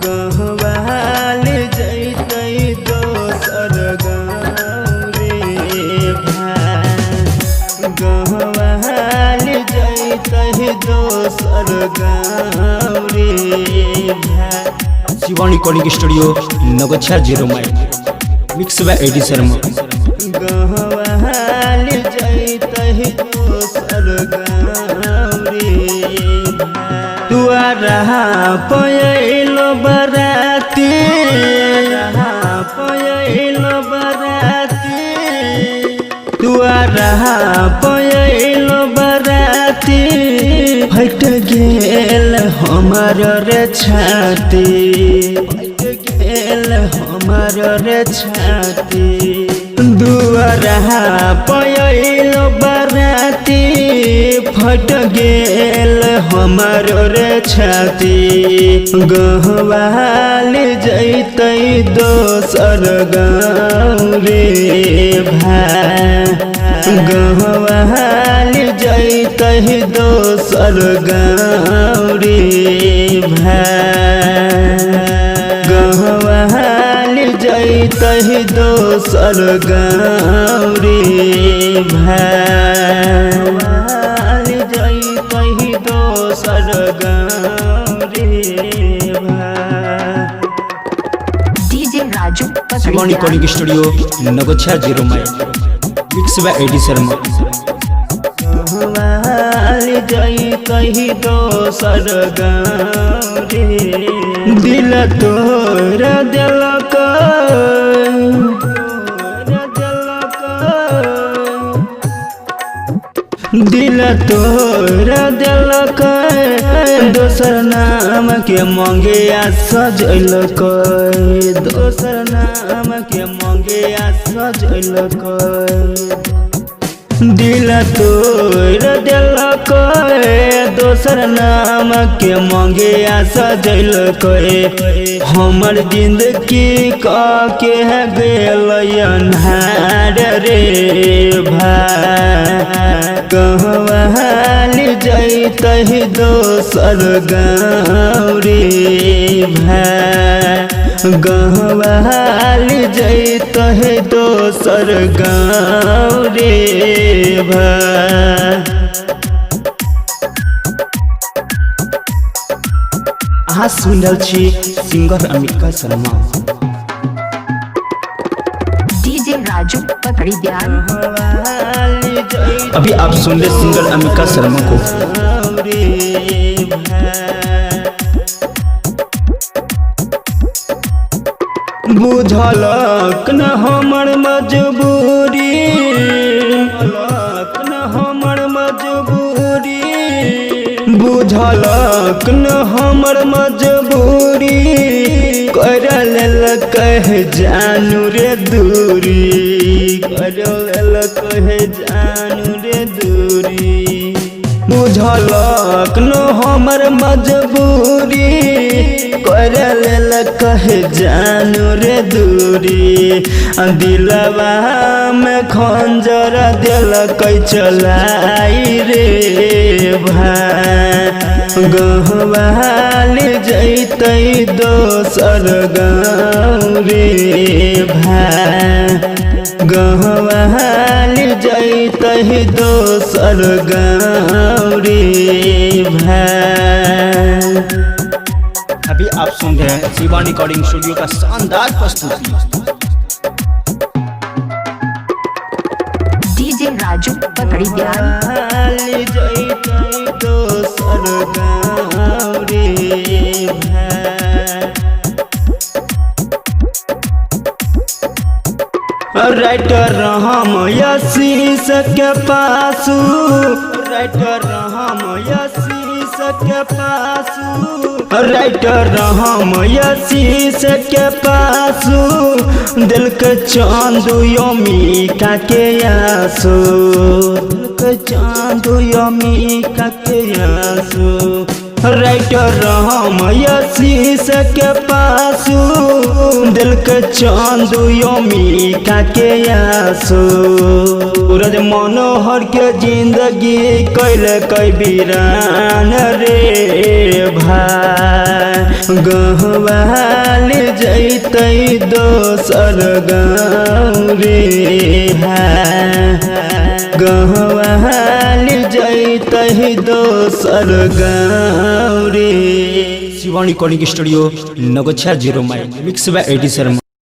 गहवाल जैतै दोसर गाँव रे भाई गहवाल जैतै दोसर गाँव रे भाई। Shivani recording studio Nagochha 0 mile mix by एडी शर्मा। गहवाल जैतै दोसर गाँव रे भाई तुअरा पयलो बराती पयलो बराती तुअरा पयलो बराती फट गेल हमार रे छाती फट गेल हमार रे छाती दुआरा पयलो बराती फट गेल हमार रे छाती गहवाल जैतै दोसर गाँव रे भाई गहवाल जैतै दोसर गाँव रे भाई गहवाल जैतै दोसर गाँव रे भाई जैतै दोसर गाँव रे भाई। DJ Raju Shivani recording studio Nagochha 0 mile mix by एडी शर्मा। गहवाल जैतै दोसर गाँव रे दिल तोड़ देलक दिल तोड़ देलक दोसर नाम के मंगिया सजैलक दोसर नाम के मंगिया सजैलक दिल तोड़ देलक दोसर नाम के मंगिया सजैलक हमर जिंदगी के गेल अन्हार रे भाई गहवाल जैतै दोसर गाँव रे भाई गहवाल जैतै दोसर गाँव रे भाई। अहाँ सुन रहल छी सिंगर अमिका शर्मा। डीजे राजू पकड़ी ध्यान। अभी आप सुन रहे सिंगर अमिका शर्मा को। बुझलक न हमर मजबूरी न हमर मजबूरी बुझलक न हमर मजबूरी कर लेलक जानू रे दूरी कर लेलक जानू रे दूरी बुझलक न हमर मजबूरी कर लेलक जानू रे दूरी दिलवा में खंजर देलक चलाई रे भाई गहवाल जैतै दोसर गाँव रे भाई गहवाल जैतै दोसर गाँव रे भाई। अभी आप सुन रहे हैं शिवानी रिकॉर्डिंग स्टूडियो का शानदार प्रस्तुति। डीजे राजू पकड़ी ध्यान। जैतै दोसर गाँव रे भाई राइटर हम आशीष के पासू राइटर हम आशीष के पासू राइटर हम आशीष के पासू दिल के चांदू यमिका के आंसू दिल के चांदू यमिका के आंसू राइटर हम आशीष के पासू दिल के चांदू यमिका के आंसू सूरज मनोहर के जिंदगी कैल कै वीरान रे भाई गहवाल जैतै दोसर गाँव रे गहवाल जैतै दोसर गाँव रे। Shivani recording studio Nagochha 0 mile mix by एडी शर्मा।